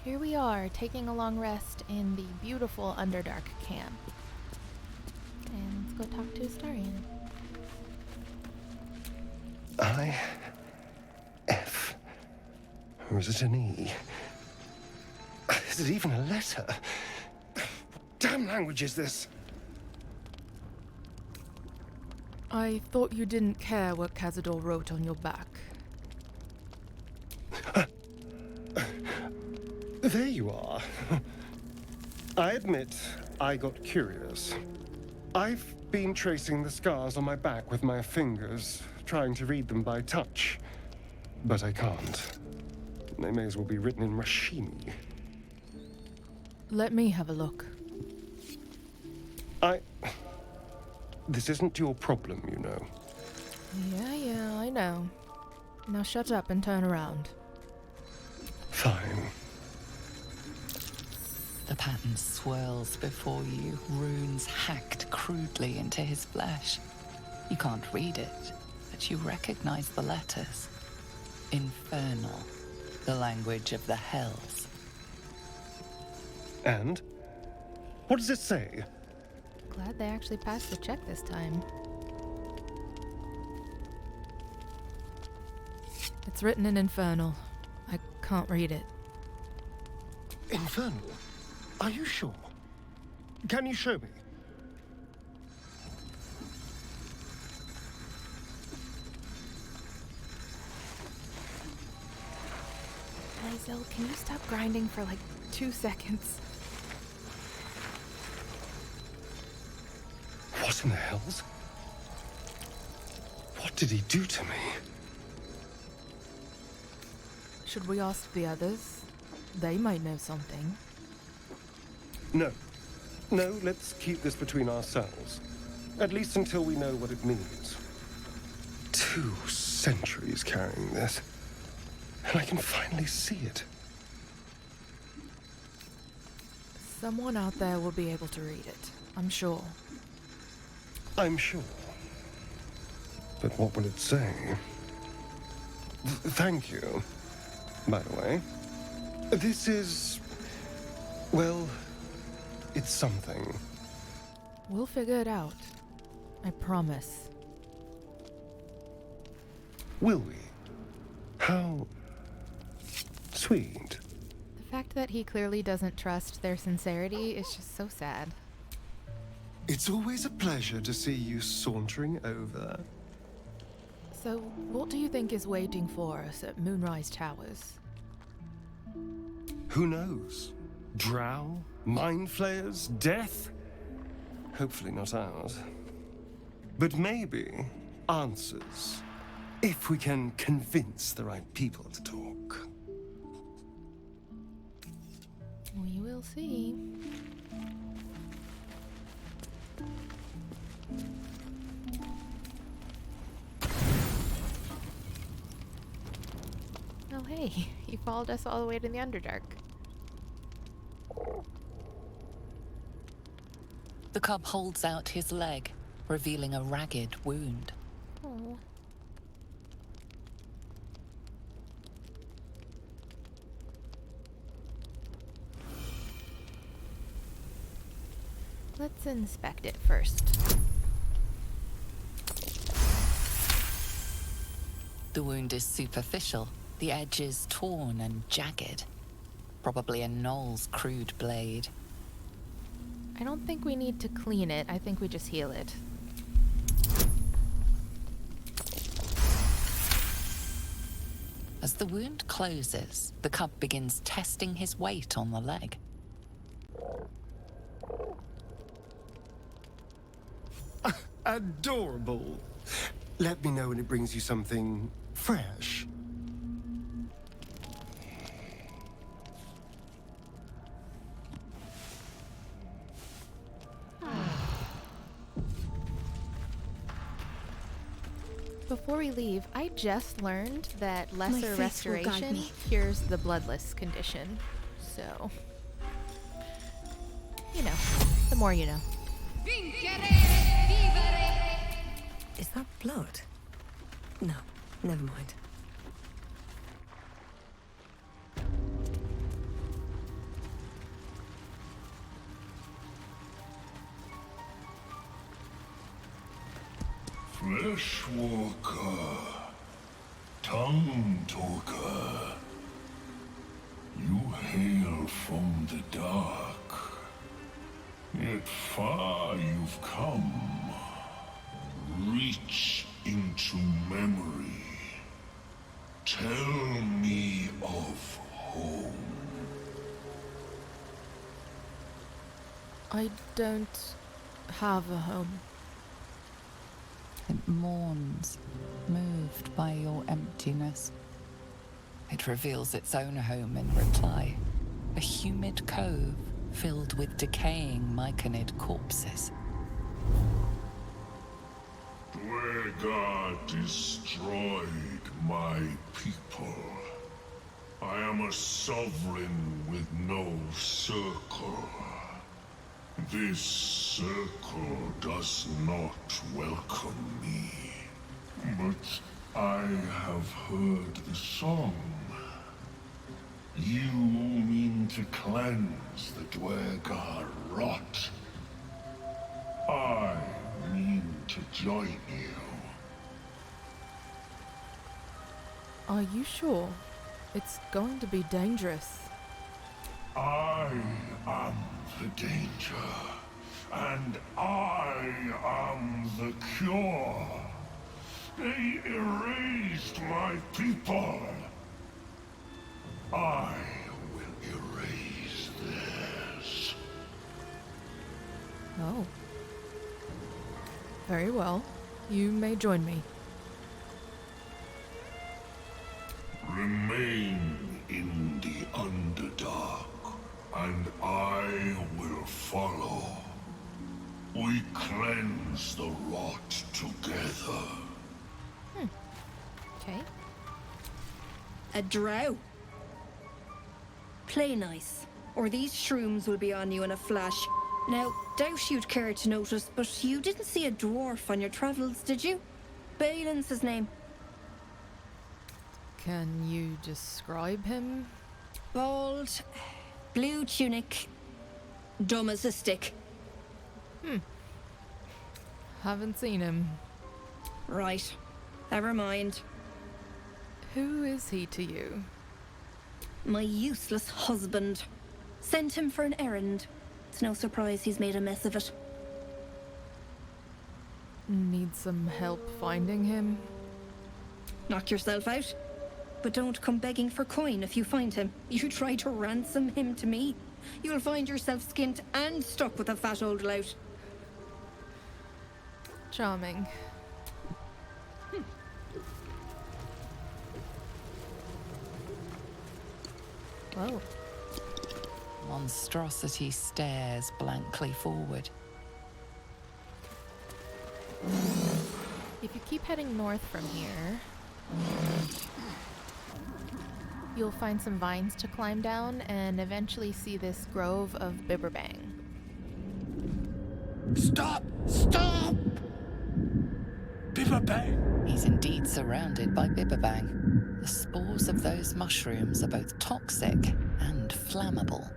Here we are, taking a long rest in the beautiful Underdark camp. And let's go talk to Astarion. I-F. Or is it an E? Is it even a letter? What damn language is this? I thought you didn't care what Cazador wrote on your back. There you are. I admit, I got curious. I've been tracing the scars on my back with my fingers, trying to read them by touch. But I can't. They may as well be written in Rashimi. Let me have a look. This isn't your problem, you know. Yeah, I know. Now shut up and turn around. Fine. The pattern swirls before you, runes hacked crudely into his flesh. You can't read it, but you recognize the letters. Infernal, the language of the hells. And? What does it say? Glad they actually passed the check this time. It's written in Infernal. I can't read it. Infernal? Are you sure? Can you show me? Zil, can you stop grinding for like 2 seconds? What in the hells? What did he do to me? Should we ask the others? They might know something. No, let's keep this between ourselves. At least until we know what it means. 2 centuries carrying this. And I can finally see it. Someone out there will be able to read it, I'm sure. I'm sure. But what will it say? Thank you, by the way. This is... well, it's something. We'll figure it out. I promise. Will we? How... sweet. The fact that he clearly doesn't trust their sincerity is just so sad. It's always a pleasure to see you sauntering over. So, what do you think is waiting for us at Moonrise Towers? Who knows? Drow? Mind flayers? Death? Hopefully not ours. But maybe answers. If we can convince the right people to talk. We will see. Oh hey, you followed us all the way to the Underdark. The cub holds out his leg, revealing a ragged wound. Oh. Let's inspect it first. The wound is superficial, the edges torn and jagged. Probably a gnoll's crude blade. I don't think we need to clean it, I think we just heal it. As the wound closes, the cub begins testing his weight on the leg. Adorable. Let me know when it brings you something fresh. Before we leave, I just learned that lesser faith will guide restoration me. cures the bloodless condition. So, you know, the more you know. Is that blood? No, never mind. Fleshwalker, tongue talker, you hail from the dark, yet far you've come. Reach into memory. Tell me of home. I don't have a home. It mourns, moved by your emptiness. It reveals its own home in reply. A humid cove filled with decaying Myconid corpses. Duergar destroyed my people. I am a sovereign with no circle. This circle does not welcome me. But I have heard the song. You mean to cleanse the duergar rot. I mean to join you. Are you sure? It's going to be dangerous. I am the danger, and I am the cure. They erased my people. I will erase theirs. Oh. Very well. You may join me. Remain in the Underdark, and I will follow. We cleanse the rot together. Okay. A drow. Play nice, or these shrooms will be on you in a flash. Now, doubt you'd care to notice, but you didn't see a dwarf on your travels, did you? Balin's his name. Can you describe him? Bald, blue tunic, dumb as a stick. Haven't seen him. Right, never mind. Who is he to you? My useless husband. Sent him for an errand. It's no surprise he's made a mess of it. Need some help finding him? Knock yourself out. But don't come begging for coin if you find him. You try to ransom him to me, you'll find yourself skint and stuck with a fat old lout. Charming. Whoa. Monstrosity stares blankly forward. If you keep heading north from here, you'll find some vines to climb down and eventually see this grove of bibberbang. Stop! Stop! Bibberbang! He's indeed surrounded by bibberbang. The spores of those mushrooms are both toxic and flammable.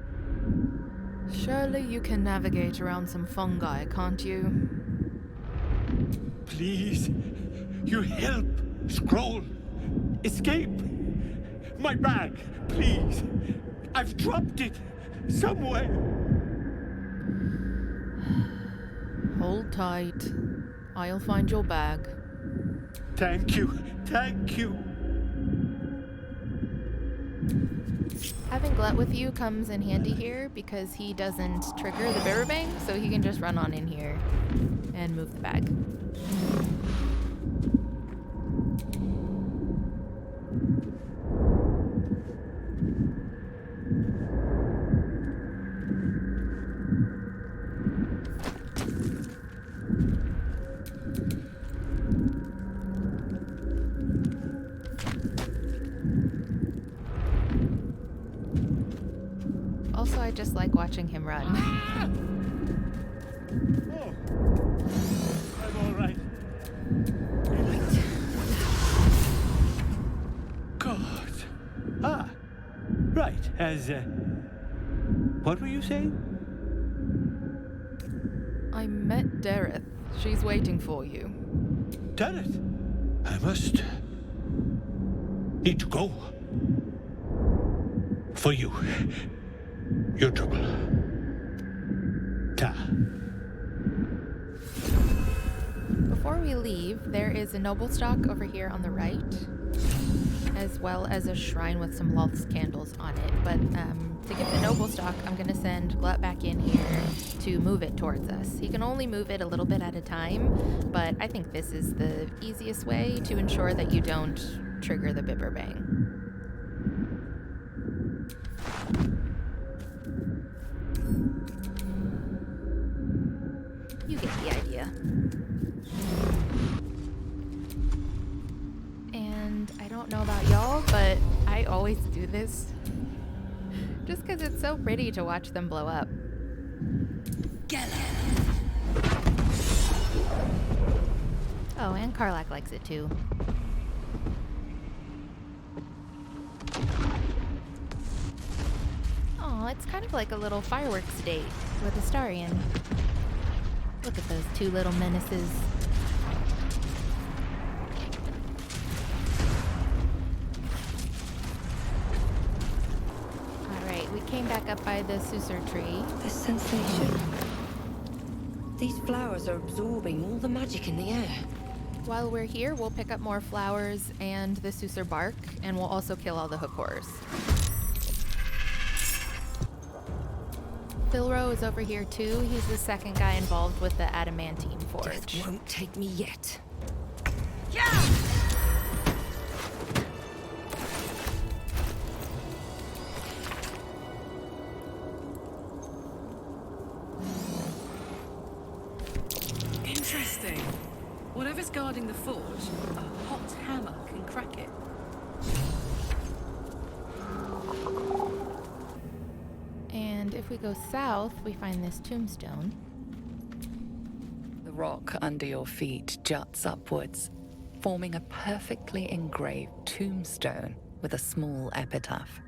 Surely you can navigate around some fungi, can't you? Please, you help. Scroll. Escape. My bag, please. I've dropped it somewhere. Hold tight. I'll find your bag. Thank you. Thank you. Having Glut with you comes in handy here because he doesn't trigger the bibberbang, so he can just run on in here and move the bag. Also, I just like watching him run. Oh, I'm all right. God. Ah, right. What were you saying? I met Dareth. She's waiting for you. turret. I must need to go. For you. Your trouble. Ta. Before we leave, there is a noble stock over here on the right, as well as a shrine with some Loth's candles on it. But to get the noble stock, I'm going to send Glut back in here to move it towards us. He can only move it a little bit at a time, but I think this is the easiest way to ensure that you don't trigger the bibberbang. You get the idea. And I don't know about y'all, but I always do this just because it's so pretty to watch them blow up. Oh, and Karlach likes it too. Oh, it's kind of like a little fireworks date with Astarion. Look at those two little menaces. Alright, we came back up by the Susur tree. The sensation. These flowers are absorbing all the magic in the air. While we're here, we'll pick up more flowers and the Susur bark, and we'll also kill all the hookors. Philro is over here too. He's the second guy involved with the adamantine forge. Death won't take me yet. Interesting. Whatever's guarding the forge, a hot hammer can crack it. And if we go south, we find this tombstone. The rock under your feet juts upwards, forming a perfectly engraved tombstone with a small epitaph.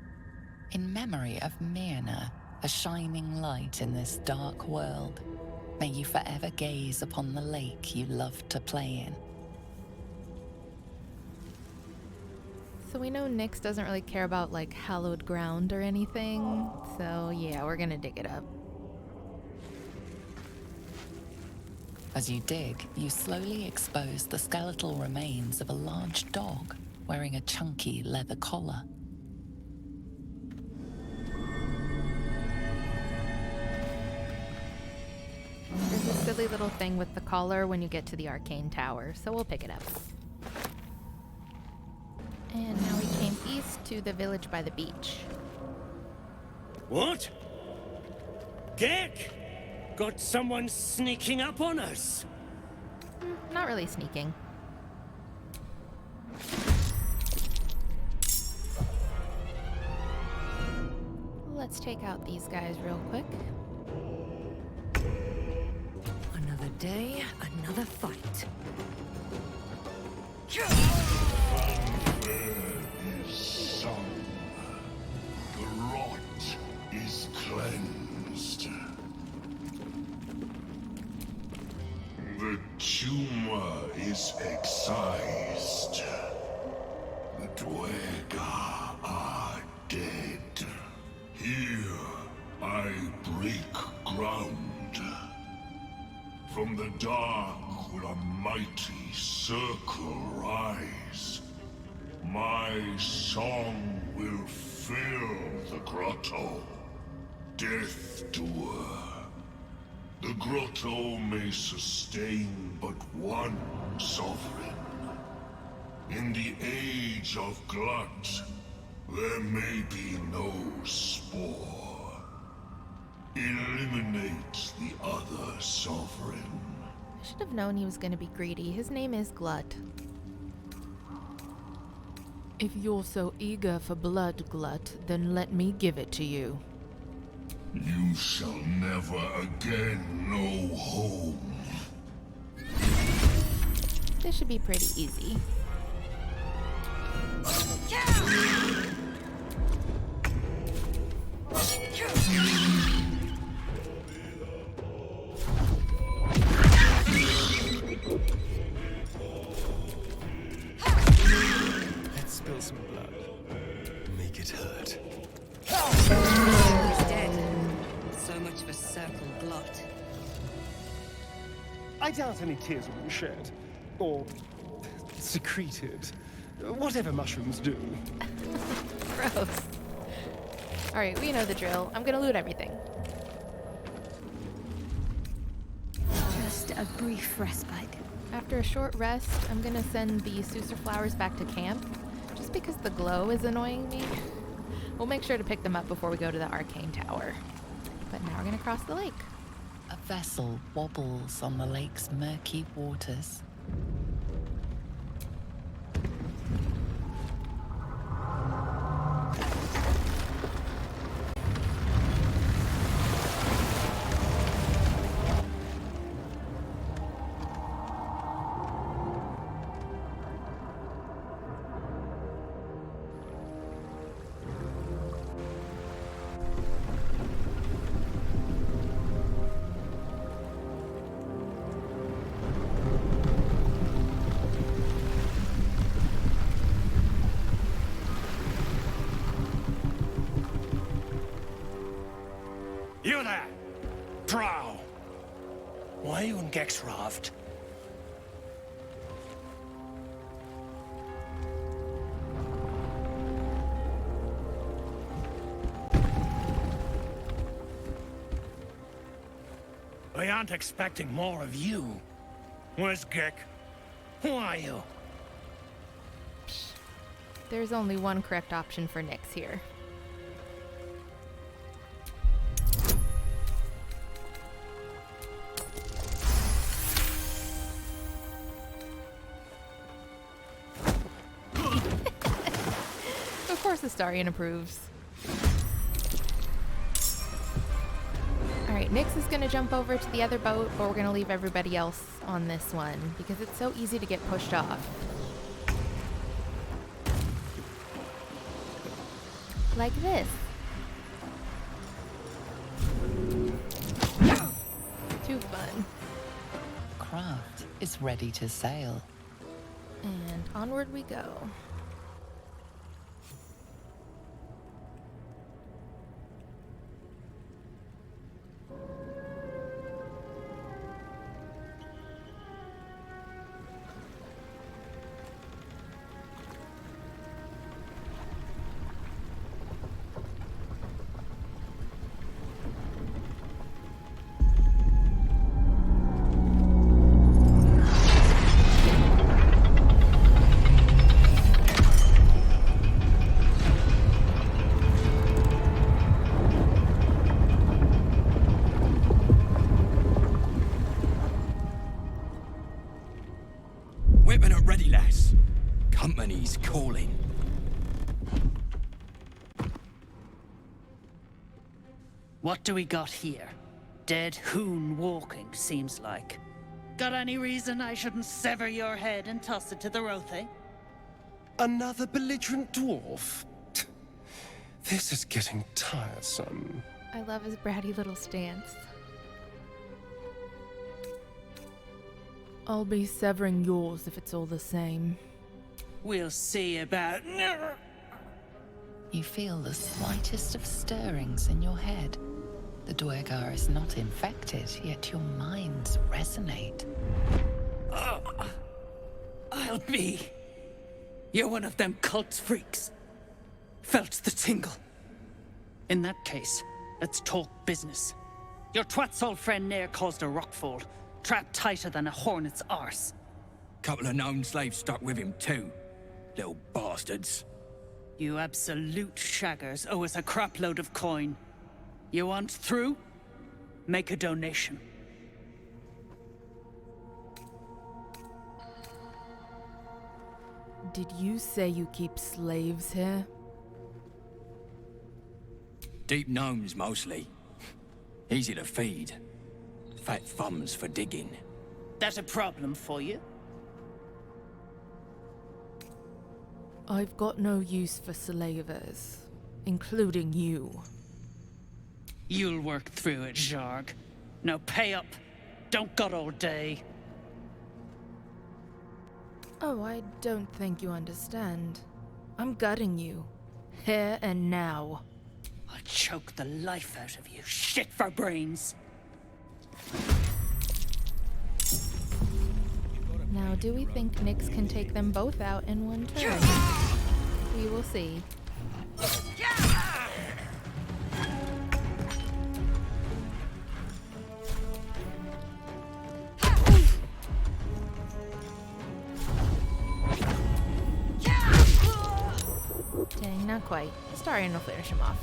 In memory of Myrna, a shining light in this dark world, may you forever gaze upon the lake you loved to play in. So we know Nyxx doesn't really care about like hallowed ground or anything. So yeah, we're gonna dig it up. As you dig, you slowly expose the skeletal remains of a large dog wearing a chunky leather collar. There's a silly little thing with the collar when you get to the arcane tower, so we'll pick it up. And now we came east to the village by the beach. What? Gek? Got someone sneaking up on us? Not really sneaking. Let's take out these guys real quick. Another day, another fight. Sung. The rot is cleansed. The tumor is excised. The duergar are dead. Here I break ground. From the dark will a mighty circle rise. My song will fill the grotto. Death doer. The grotto may sustain but one sovereign. In the age of glut, there may be no spore. Eliminate the other sovereign. I should have known he was going to be greedy. His name is Glut. If you're so eager for blood, Glut, then let me give it to you. You shall never again know home. This should be pretty easy. I doubt any tears will be shed. Or secreted. Whatever mushrooms do. Gross. Alright, we know the drill. I'm gonna loot everything. Just a brief respite. After a short rest, I'm gonna send the Sucer flowers back to camp, just because the glow is annoying me. We'll make sure to pick them up before we go to the arcane tower. But now we're gonna cross the lake. A vessel wobbles on the lake's murky waters. You there! Drow! Why are you in Nyxx raft? I aren't expecting more of you. Where's Gek? Who are you? There's only one correct option for Nyxx here. Of course Astarion approves. Alright, Nyxx is gonna jump over to the other boat, but we're gonna leave everybody else on this one because it's so easy to get pushed off. Like this. Too fun. Craft is ready to sail. And onward we go. Weapon at ready, lass. Company's calling. What do we got here? Dead hoon walking, seems like. Got any reason I shouldn't sever your head and toss it to the Rothe? Another belligerent dwarf? This is getting tiresome. I love his bratty little stance. I'll be severing yours if it's all the same. We'll see about... You feel the slightest of stirrings in your head. The duergar is not infected, yet your minds resonate. I'll be... You're one of them cult freaks. Felt the tingle. In that case, let's talk business. Your twat's old friend Nair caused a rockfall, trapped tighter than a hornet's arse. Couple of known slaves stuck with him too. Little bastards. You absolute shaggers owe us a crapload of coin. You want through? Make a donation. Did you say you keep slaves here? Deep gnomes mostly. Easy to feed. Fat thumbs for digging. That a problem for you? I've got no use for slavers, including you. You'll work through it, Zharg. Now pay up. Don't got all day. Oh, I don't think you understand. I'm gutting you. Here and now. I'll choke the life out of you, shit for brains. Now, do we think Nyxx can take them both out in one turn? We will see. Dang, not quite. Astarion will finish him off.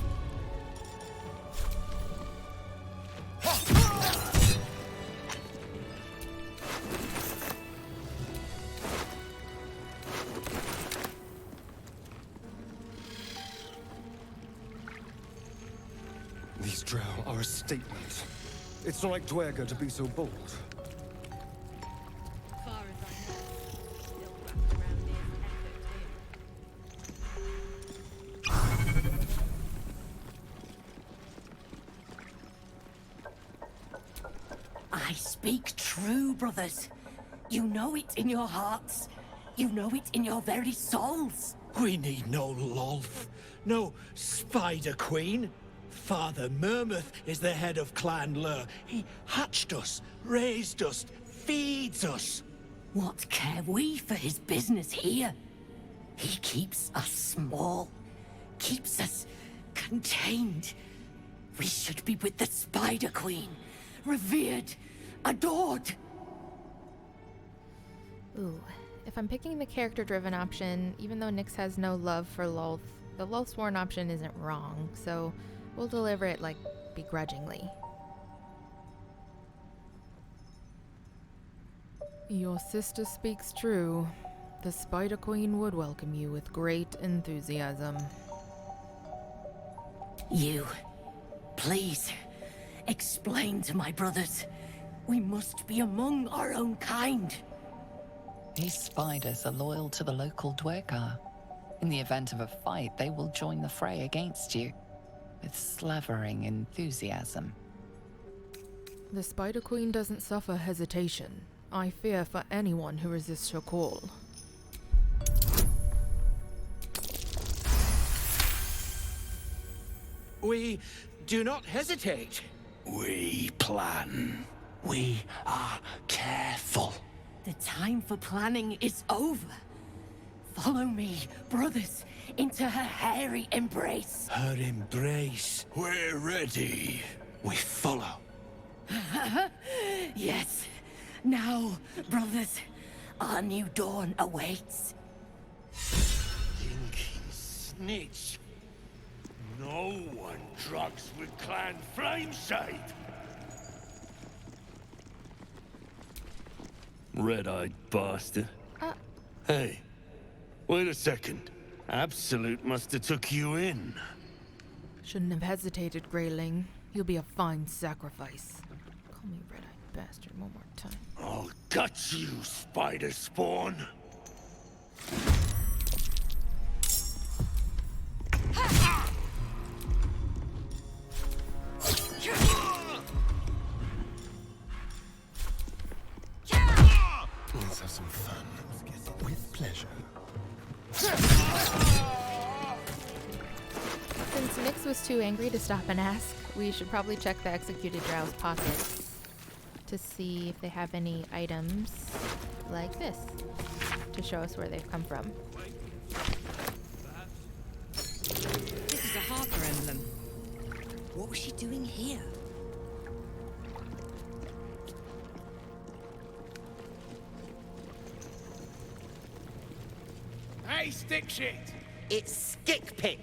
These drow are a statement. It's not like duergar to be so bold. Far as I know, still wrapped around the I speak true, brothers. You know it in your hearts. You know it in your very souls. We need no Lolth, no Spider Queen. Father Murmuth is the head of Clan Lur. He hatched us, raised us, feeds us. What care we for his business here? He keeps us small, keeps us contained. We should be with the Spider Queen, revered, adored. Ooh, if I'm picking the character-driven option, even though Nyxx has no love for Lolth, the Lolth-sworn option isn't wrong, so we'll deliver it, like, begrudgingly. Your sister speaks true. The Spider Queen would welcome you with great enthusiasm. You, please, explain to my brothers. We must be among our own kind. These spiders are loyal to the local duergar. In the event of a fight, they will join the fray against you, with slavering enthusiasm. The Spider Queen doesn't suffer hesitation. I fear for anyone who resists her call. We do not hesitate. We plan. We are careful. The time for planning is over. Follow me, brothers, into her hairy embrace. Her embrace. We're ready. We follow. Yes. Now, brothers, our new dawn awaits. Stinking snitch. No one drugs with Clan Flameshade. Red-eyed bastard. Hey, wait a second. Absolute must have took you in. Shouldn't have hesitated, Greyling. You'll be a fine sacrifice. Call me red-eyed bastard one more time. I'll gut you, spider spawn. Let's have some fun. With pleasure. Since Nyxx was too angry to stop and ask, we should probably check the executed drow's pockets to see if they have any items like this to show us where they've come from. This is a harbor emblem. What was she doing here? Hey, stick shit! It's stick pit,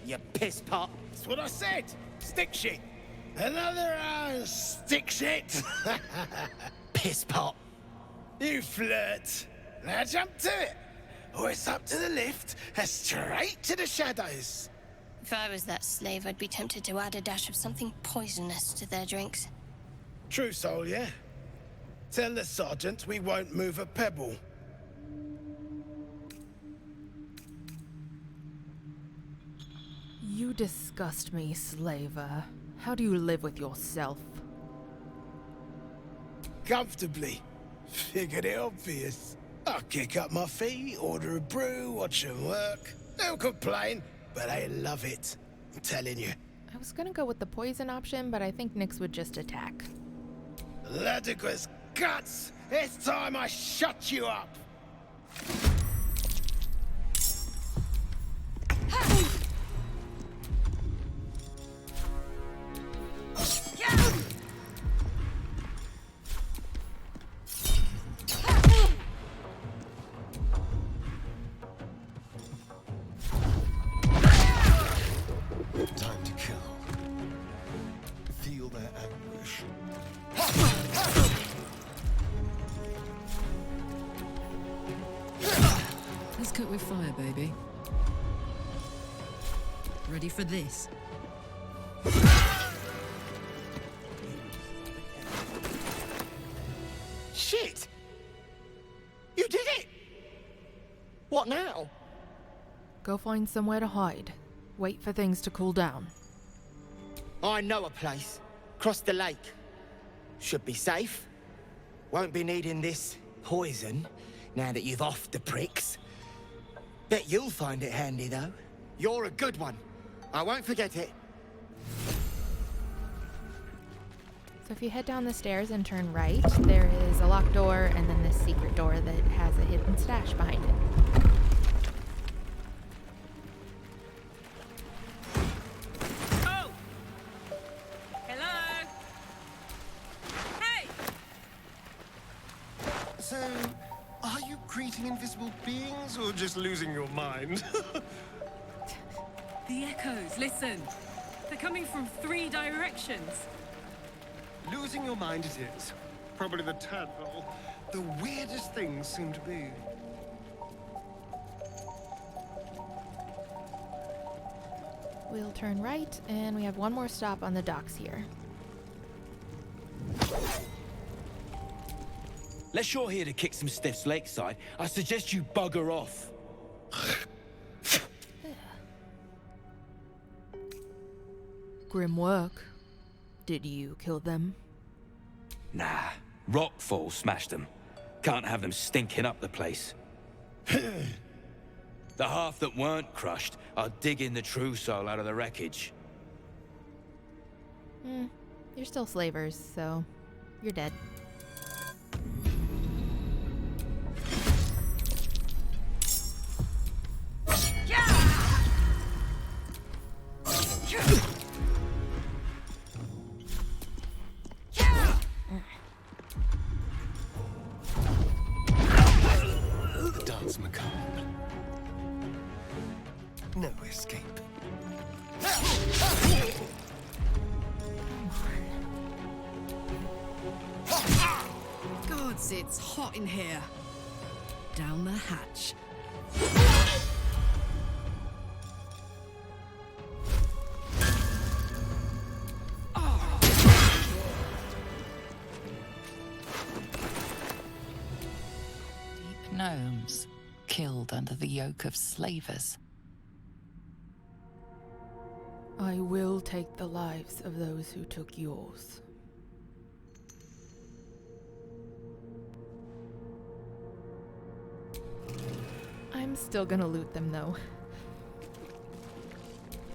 you piss pot. That's what I said! Stick shit! Another stick shit! Piss pot. You flirt! Now jump to it! Or it's up to the lift and straight to the shadows! If I was that slave, I'd be tempted to add a dash of something poisonous to their drinks. True soul, yeah? Tell the sergeant we won't move a pebble. You disgust me, slaver. How do you live with yourself? Comfortably. Figured it obvious. I'll kick up my feet, order a brew, watch them work. Don't complain, but I love it. I'm telling you. I was gonna go with the poison option, but I think Nyxx would just attack. Ludicrous guts! It's time I shut you up! Time to kill. Feel their anguish. Let's cook with fire, baby. Ready for this? Shit! You did it! What now? Go find somewhere to hide. Wait for things to cool down. I know a place. Across the lake. Should be safe. Won't be needing this poison now that you've offed the pricks. Bet you'll find it handy, though. You're a good one. I won't forget it. So if you head down the stairs and turn right, there is a locked door and then this secret door that has a hidden stash behind it. Oh! Hello? Hey! So, are you greeting invisible beings or just losing your mind? The echoes, listen. They're coming from 3 directions. Losing your mind it is. Probably the tadpole. The weirdest things seem to be. We'll turn right, and we have one more stop on the docks here. Unless you're here to kick some stiffs lakeside, I suggest you bugger off. Grim work. Did you kill them? Nah, rockfall smashed them. Can't have them stinking up the place. The half that weren't crushed are digging the true soul out of the wreckage. You're still slavers, so you're dead. The dance macabre. No escape. Gods, it's hot in here. Down the hatch. Deep gnomes, killed under the yoke of slavers. I will take the lives of those who took yours. I'm still gonna loot them, though.